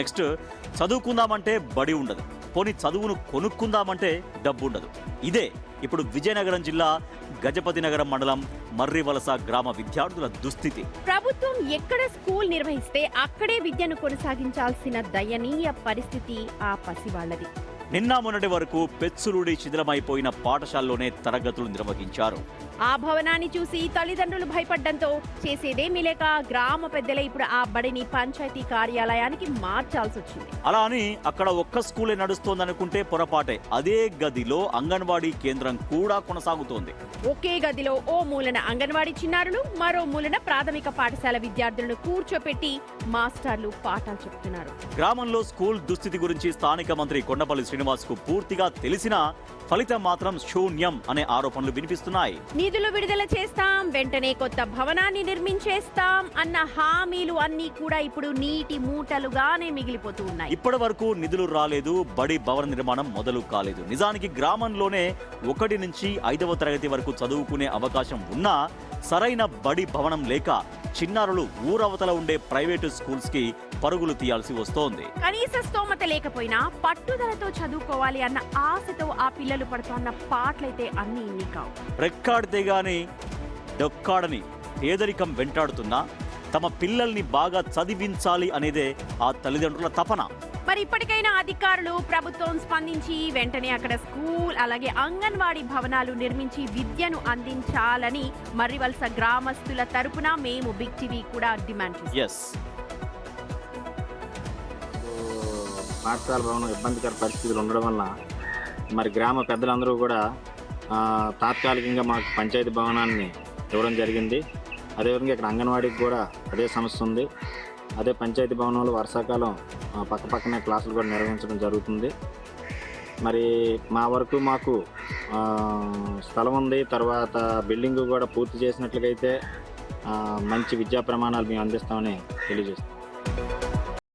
Next చదువుకుందామంటే బడి ఉండదు, పోనీ చదువును కొనుక్కుందామంటే డబ్బు ఉండదు. ఇదే ఇప్పుడు విజయనగరం జిల్లా గజపతి నగరం మండలం మర్రివలస గ్రామ విద్యార్థుల దుస్థితి. ప్రభుత్వం ఎక్కడ స్కూల్ నిర్వహిస్తే అక్కడే విద్యను కొనసాగించాల్సిన దయనీయ పరిస్థితి ఆ పసివాళ్లది. నిన్న మొన్నటి వరకు పెచ్చులుడి శిథిలమైపోయిన పాఠశాలలోనే తరగతులు నిర్వహించారు. ఆ భవనాన్ని చూసి తల్లిదండ్రులు భయపడ్డంతో చేసేదేమీ లేక గ్రామ పెద్దలే ఇప్పుడు ఆ బడిని పంచాయతీ కార్యాలయానికి మార్చాల్సి వచ్చింది. అలా అని అక్కడ ఒక్క స్కూలే నడుస్తోందనుకుంటే పొరపాటే. అదే గదిలో అంగన్వాడీ కేంద్రం కూడా కొనసాగుతోంది. ఒకే గదిలో ఓ మూలన అంగన్వాడీ చిన్నారులు, మరో మూలన ప్రాథమిక పాఠశాల విద్యార్థులను కూర్చోపెట్టి మాస్టర్లు పాఠాలు చెప్తున్నారు. గ్రామంలో స్కూల్ దుస్థితి గురించి స్థానిక మంత్రి కొండపల్లి శ్రీనివాస్ కు పూర్తిగా తెలిసినా ఫలితం మాత్రం శూన్యం అనే ఆరోపణలు వినిపిస్తున్నాయి. నిధులు విడుదల చేస్తాం, వెంటనే కొత్త భవనాన్ని నిర్మించేస్తాం అన్న హామీలు అన్నీ కూడా ఇప్పుడు నీటి మూటలుగానే మిగిలిపోతూ ఉన్నాయి. ఇప్పటి వరకు నిధులు రాలేదు, బడి భవన నిర్మాణం మొదలు కాలేదు. నిజానికి గ్రామంలోనే 1 నుంచి 5వ తరగతి వరకు చదువుకునే అవకాశం ఉన్నా సరైన బడి భవనం లేక చిన్నారులు ఊరవతల ఉండే ప్రైవేటు స్కూల్స్ కి పరుగులు తీయాల్సి వస్తోంది. కనీస స్తోమత లేకపోయినా పట్టుదలతో చదువుకోవాలి అన్న ఆశతో ఆ పిల్లలు పడుతున్న పాటలైతే అన్ని ఇన్ని కావు. రెక్కాడితే గాని డొక్కాడని పేదరికం వెంటాడుతున్నా తమ పిల్లల్ని బాగా చదివించాలి అనేదే ఆ తల్లిదండ్రుల తపన. మరి ఇప్పటికైనా అధికారులు, ప్రభుత్వం స్పందించి వెంటనే అక్కడ స్కూల్ అలాగే అంగన్వాడీ భవనాలు నిర్మించి విద్యను అందించాలని మర్రివలస గ్రామస్తుల తరపున మేము బిగ్ టీవీ కూడా డిమాండ్ చేస్తాం. పాఠశాల భవనం ఇబ్బందికర పరిస్థితులు ఉండడం వల్ల మరి గ్రామ పెద్దలందరూ కూడా తాత్కాలికంగా మాకు పంచాయతీ భవనాన్ని ఇవ్వడం జరిగింది. అదేవిధంగా ఇక్కడ అంగన్వాడీకి కూడా అదే సమస్య ఉంది. అదే పంచాయతీ భవనంలో వర్షాకాలం పక్కపక్కనే క్లాసులు కూడా నిర్వహించడం జరుగుతుంది. మరి మా వరకు మాకు స్థలం ఉంది, తర్వాత బిల్డింగ్ కూడా పూర్తి చేసినట్లయితే మంచి విద్యా ప్రమాణాలు మేము అందిస్తామని తెలియజేస్తాం.